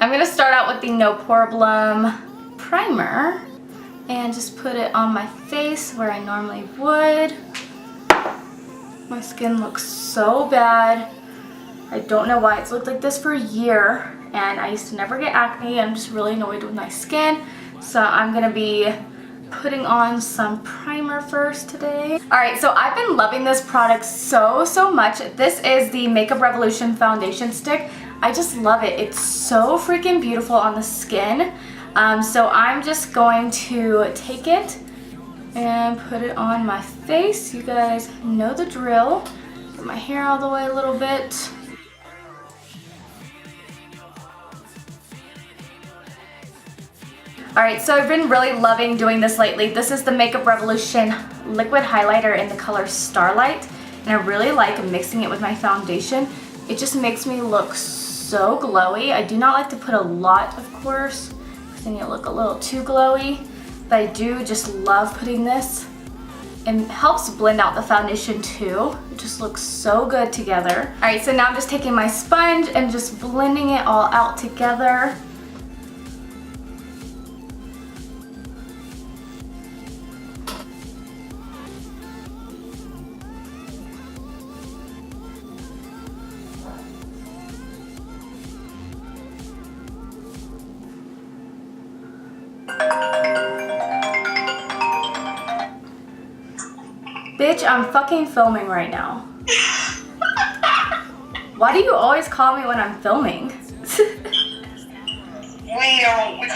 I'm gonna start out with the No Poreblem Primer and just put it on my face where I normally would. My skin looks so bad. I don't know why. It's looked like this for a year, and I used to never get acne. I'm just really annoyed with my skin. So I'm gonna be putting on some primer first today. Alright, so I've been loving this product so much. This is the Makeup Revolution foundation stick. I just love it. It's so freaking beautiful on the skin. So I'm just going to take it and put it on my face. You guys know the drill. Get my hair out of the way a little bit. Alright, so I've been really loving doing this lately. This is the Makeup Revolution liquid highlighter in the color Starlight, and I really like mixing it with my foundation. It just makes me look so glowy. I do not like to put a lot, of course, because then you look a little too glowy, but I do just love putting this. And it helps blend out the foundation too. It just looks so good together. Alright, so now I'm just taking my sponge and just blending it all out together. Bitch, I'm fucking filming right now. Why do you always call me when I'm filming? We call it when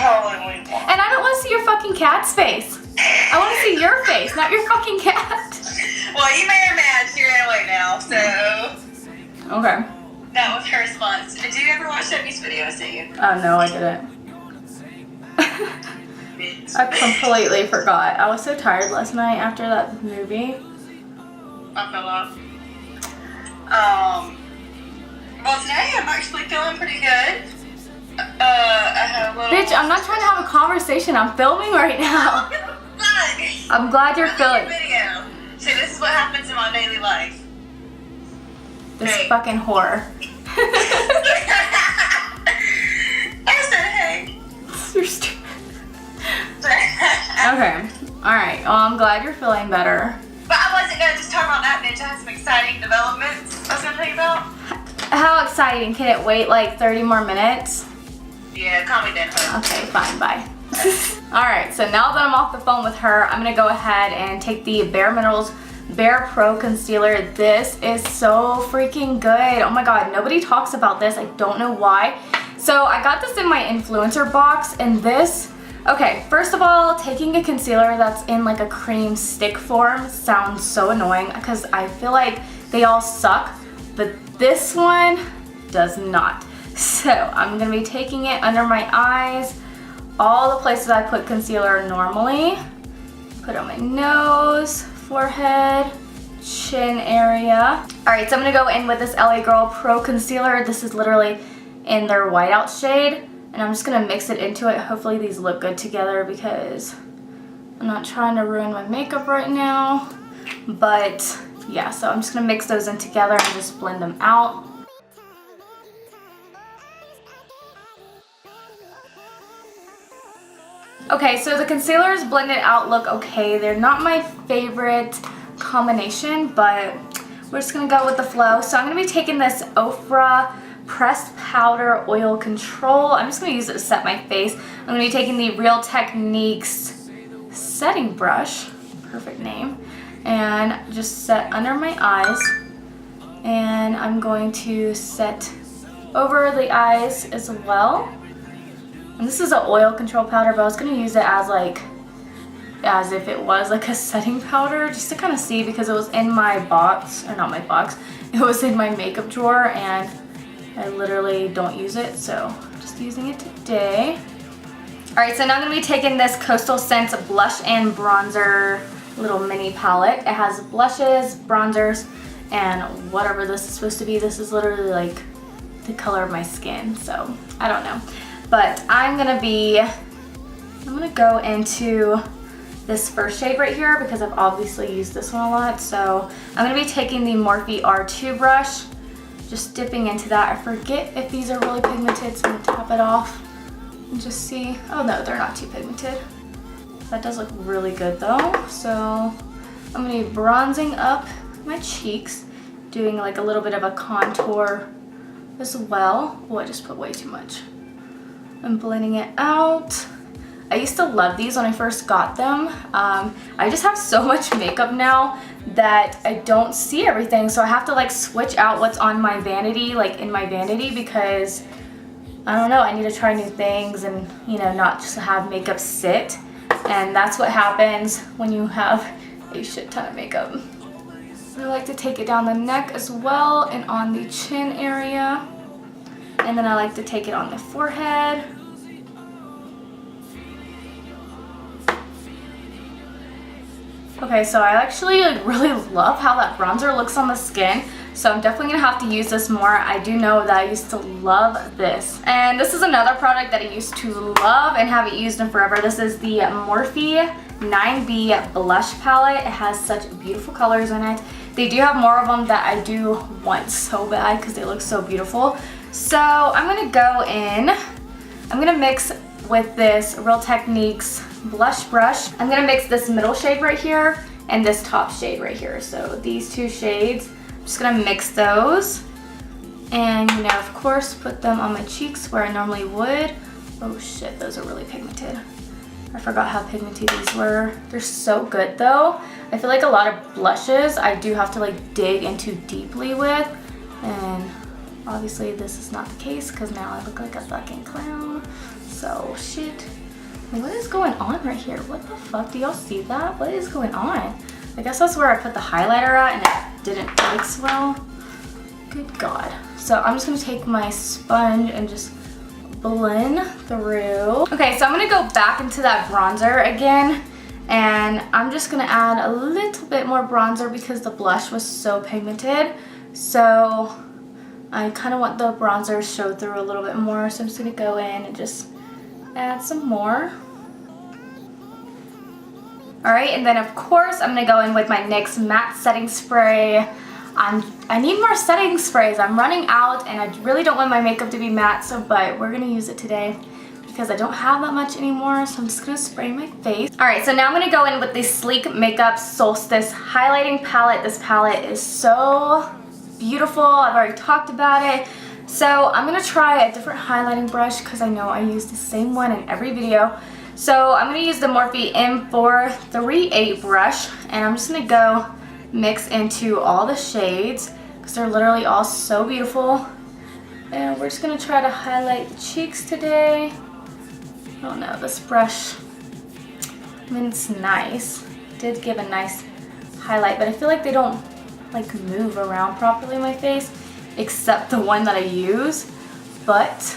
we want. And I don't want to see your fucking cat's face. I want to see your face, not your fucking cat. Well, you made her mad. She ran away now, so. Okay. That was her response. Did you ever watch that music video I sent you? Oh, no, I didn't. I completely forgot. I was so tired last night after that movie. I fell off. Well, today I'm actually feeling pretty good. I had a little... Bitch, I'm not trying to have a conversation. I'm filming right now. I'm glad you're feeling... Video. See, this is what happens in my daily life. This hey. Fucking whore. I said hey. You're stupid. Okay. Alright. Well, I'm glad you're feeling better. But I wasn't going to just talk about that, bitch. I had some exciting developments I was going to tell you about. How exciting. Can it wait like 30 more minutes? Yeah, call me then. Okay, fine. Bye. Alright, so now that I'm off the phone with her, I'm going to go ahead and take the Bare Minerals Bare Pro Concealer. This is so freaking good. Oh my god, nobody talks about this. I don't know why. So I got this in my influencer box, and this... Okay, first of all, taking a concealer that's in like a cream stick form sounds so annoying because I feel like they all suck, but this one does not. So I'm going to be taking it under my eyes, all the places I put concealer normally. Put it on my nose, forehead, chin area. Alright, so I'm going to go in with this LA Girl Pro Concealer. This is literally in their whiteout shade. And I'm just going to mix it into it. Hopefully these look good together because I'm not trying to ruin my makeup right now. But yeah, so I'm just going to mix those in together and just blend them out. Okay, so the concealers blended out look okay. They're not my favorite combination, but we're just going to go with the flow. So I'm going to be taking this Ofra Pressed Powder Oil Control. I'm just going to use it to set my face. I'm going to be taking the Real Techniques setting brush, perfect name, and just set under my eyes. And I'm going to set over the eyes as well. And this is an oil control powder, but I was going to use it as if it was like a setting powder, just to kind of see, because it was in my box, or not my box, it was in my makeup drawer, and I literally don't use it, so I'm just using it today. Alright, so now I'm going to be taking this Costal Scents Blush and Bronzer little mini palette. It has blushes, bronzers, and whatever this is supposed to be. This is literally like the color of my skin, so I don't know. But I'm going to go into this first shade right here because I've obviously used this one a lot. So I'm going to be taking the Morphe R2 brush. just dipping into that. I forget if these are really pigmented, so I'm gonna tap it off and just see. Oh no, they're not too pigmented. That does look really good though. So I'm gonna be bronzing up my cheeks, doing like a little bit of a contour as well. Oh, I just put way too much. I'm blending it out. I used to love these when I first got them. I just have so much makeup now that I don't see everything, so I have to like switch out what's on my vanity, like in my vanity, because I don't know, I need to try new things and, you know, not just have makeup sit. And that's what happens when you have a shit ton of makeup. I like to take it down the neck as well and on the chin area. And then I like to take it on the forehead. Okay, so I actually like really love how that bronzer looks on the skin. So I'm definitely gonna have to use this more. I do know that I used to love this. And this is another product that I used to love and haven't used in forever. This is the Morphe 9B blush palette. It has such beautiful colors in it. They do have more of them that I do want so bad because they look so beautiful. So I'm gonna go in, I'm gonna mix with this Real Techniques blush brush. I'm gonna mix this middle shade right here and this top shade right here. So these two shades, I'm just gonna mix those. And you know, of course, put them on my cheeks where I normally would. Oh shit, those are really pigmented. I forgot how pigmented these were. They're so good though. I feel like a lot of blushes I do have to like dig into deeply with, and obviously this is not the case because now I look like a fucking clown. So shit. What is going on right here? What the fuck? Do y'all see that? What is going on? I guess that's where I put the highlighter at and it didn't mix well. Good God. So I'm just gonna take my sponge and just blend through. Okay, so I'm gonna go back into that bronzer again, and I'm just gonna add a little bit more bronzer because the blush was so pigmented. So I kind of want the bronzer to show through a little bit more, so I'm just gonna go in and just add some more. Alright, and then of course I'm gonna go in with my NYX matte setting spray. I need more setting sprays. I'm running out and I really don't want my makeup to be matte, but we're gonna use it today because I don't have that much anymore, so I'm just gonna spray my face. Alright, so now I'm gonna go in with the Sleek Makeup Solstice highlighting palette. This palette is so beautiful. I've already talked about it. So I'm gonna try a different highlighting brush because I know I use the same one in every video. So I'm gonna use the Morphe M438 brush, and I'm just gonna go mix into all the shades because they're literally all so beautiful. And we're just gonna try to highlight the cheeks today. Oh no, this brush, I mean, it's nice. It did give a nice highlight, but I feel like they don't like move around properly in my face, except the one that I use. But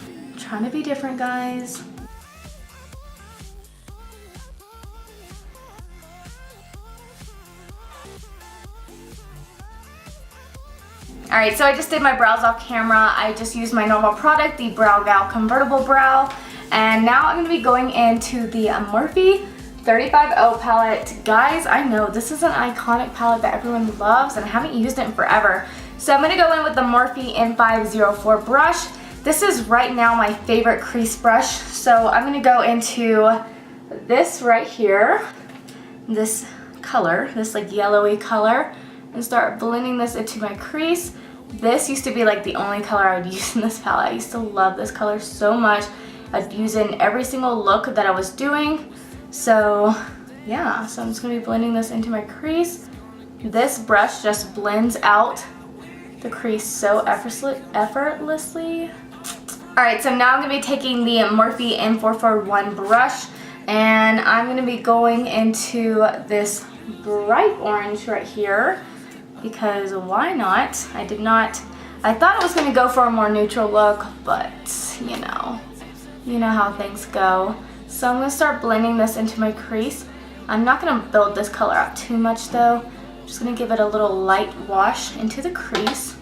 I'm trying to be different, guys. Alright, so I just did my brows off camera. I just used my normal product, the TheBrowGal Convertible Brow. And now I'm going to be going into the Morphe 35O palette. Guys, I know this is an iconic palette that everyone loves and I haven't used it in forever. So I'm going to go in with the Morphe M504 brush. This is right now my favorite crease brush. So I'm going to go into this right here, this color, this like yellowy color, and start blending this into my crease. This used to be like the only color I would use in this palette. I used to love this color so much. I'd use it in every single look that I was doing. So yeah, so I'm just gonna be blending this into my crease. This brush just blends out the crease so effortlessly. Alright, so now I'm gonna be taking the Morphe M441 brush, and I'm gonna be going into this bright orange right here. Because why not? I thought I was gonna go for a more neutral look, but you know how things go. So I'm gonna start blending this into my crease. I'm not gonna build this color out too much though. I'm just gonna give it a little light wash into the crease.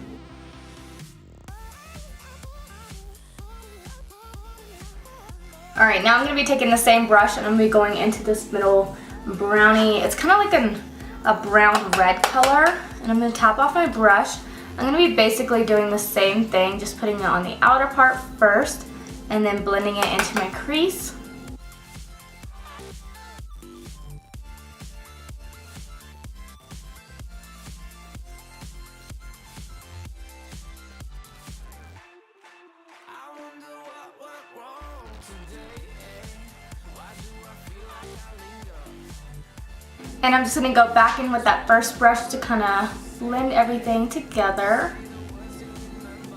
Alright, now I'm gonna be taking the same brush and I'm gonna be going into this middle brownie. It's kind of like a brown red color. And I'm going to tap off my brush. I'm going to be basically doing the same thing, just putting it on the outer part first and then blending it into my crease. And I'm just going to go back in with that first brush to kind of blend everything together.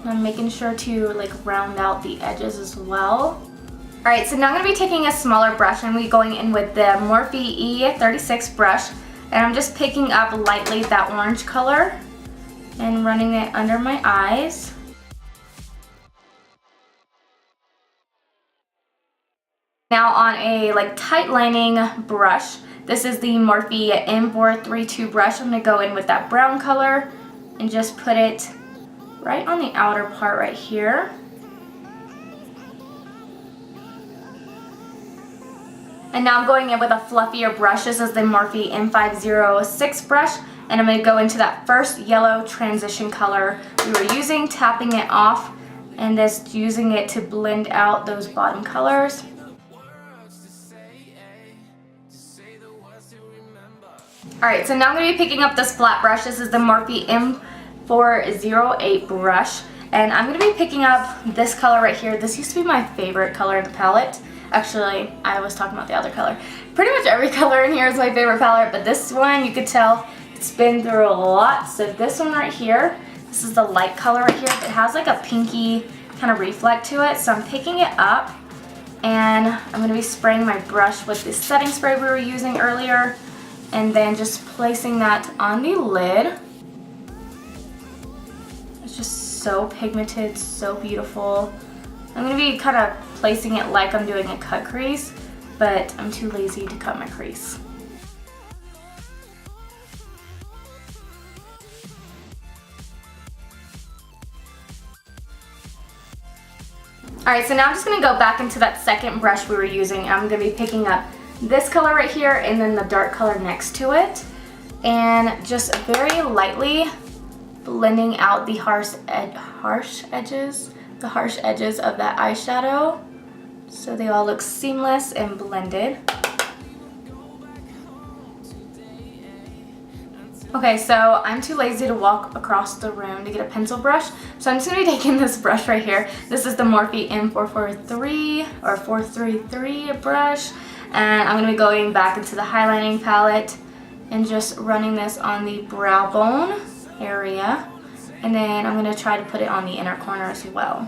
And I'm making sure to like round out the edges as well. Alright, so now I'm going to be taking a smaller brush and we're going in with the Morphe E36 brush. And I'm just picking up lightly that orange color and running it under my eyes. Now on a like tight lining brush, this is the Morphe M432 brush. I'm going to go in with that brown color and just put it right on the outer part right here. And now I'm going in with a fluffier brush. This is the Morphe M506 brush. And I'm going to go into that first yellow transition color we were using, tapping it off and just using it to blend out those bottom colors. Alright, so now I'm going to be picking up this flat brush. This is the Morphe M408 brush. And I'm going to be picking up this color right here. This used to be my favorite color in the palette. Actually, I was talking about the other color. Pretty much every color in here is my favorite palette, but this one, you could tell it's been through a lot. So this one right here, this is the light color right here. It has like a pinky kind of reflect to it. So I'm picking it up and I'm going to be spraying my brush with the setting spray we were using earlier. And then just placing that on the lid. It's just so pigmented, so beautiful. I'm going to be kind of placing it like I'm doing a cut crease, but I'm too lazy to cut my crease. Alright, so now I'm just going to go back into that second brush we were using. I'm going to be picking up this color right here and then the dark color next to it, and just very lightly blending out the harsh edges of that eyeshadow so they all look seamless and blended. Okay, so I'm too lazy to walk across the room to get a pencil brush, so I'm just going to be taking this brush right here. This is the Morphe M443 or 433 brush. And I'm going to be going back into the highlighting palette and just running this on the brow bone area. And then I'm going to try to put it on the inner corner as well.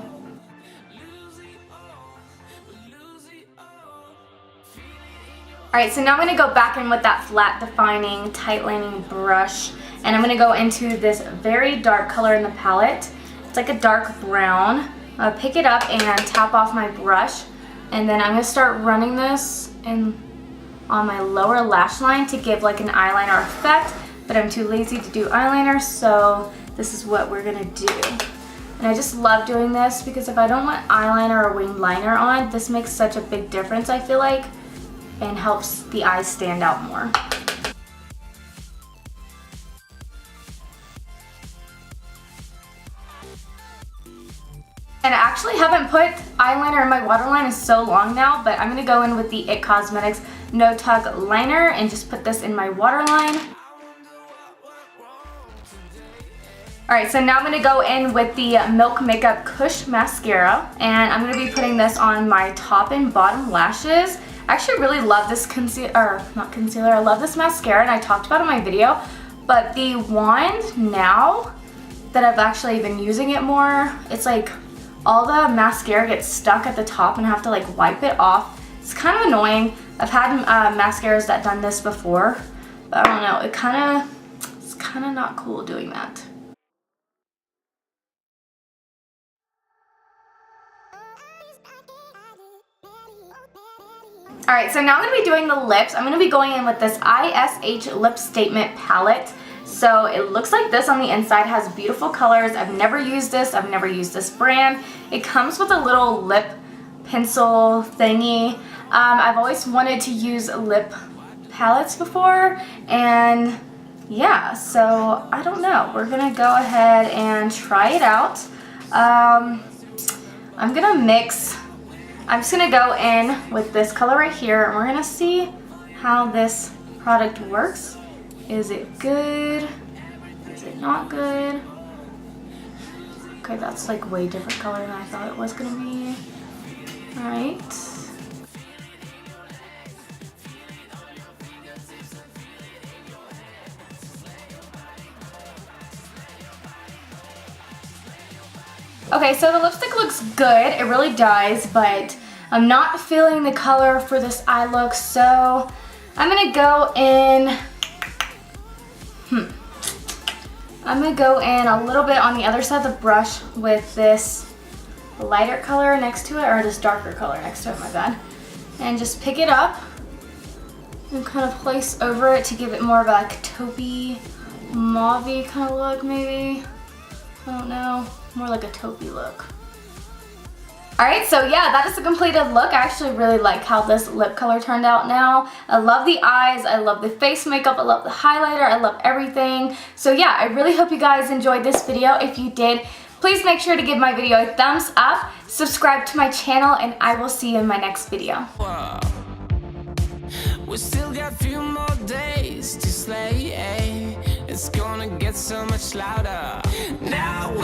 Alright, so now I'm going to go back in with that flat defining tight lining brush. And I'm going to go into this very dark color in the palette. It's like a dark brown. I'll pick it up and tap off my brush. And then I'm going to start running this on my lower lash line to give like an eyeliner effect, but I'm too lazy to do eyeliner, so this is what we're going to do. And I just love doing this because if I don't want eyeliner or winged liner on, this makes such a big difference, I feel like, and helps the eyes stand out more. And I actually haven't put eyeliner in my waterline in so long now, but I'm going to go in with the Cosmetics No Tug Liner and just put this in my waterline. Alright, so now I'm going to go in with the MilkMakeup Kush Mascara, and I'm going to be putting this on my top and bottom lashes. I actually really love this I love this mascara, and I talked about it in my video, but the wand now that I've actually been using it more, it's like all the mascara gets stuck at the top and I have to like wipe it off. It's kind of annoying. I've had mascaras that done this before, but I don't know, it's kind of not cool doing that. Alright, so now I'm going to be doing the lips. I'm going to be going in with this ISH Lip Statement palette. So it looks like this on the inside, has beautiful colors. I've never used this. I've never used this brand. It comes with a little lip pencil thingy. I've always wanted to use lip palettes before, and yeah, so I don't know. We're gonna go ahead and try it out. I'm gonna mix. I'm just gonna go in with this color right here, and we're gonna see how this product works. Is it good? Is it not good? Okay, that's like way different color than I thought it was gonna be. All right. Okay, so the lipstick looks good. It really does, but I'm not feeling the color for this eye look, so I'm gonna go in. I'm gonna go in a little bit on the other side of the brush with this lighter color next to it, or this darker color next to it, my bad. And just pick it up and kind of place over it to give it more of a like taupey, mauve-y kind of look, maybe. I don't know, more like a taupey look. Alright, so yeah, that is the completed look. I actually really like how this lip color turned out now. I love the eyes, I love the face makeup, I love the highlighter, I love everything. So yeah, I really hope you guys enjoyed this video. If you did, please make sure to give my video a thumbs up, subscribe to my channel, and I will see you in my next video. We still got a few more days to slay. It's gonna get so much louder now.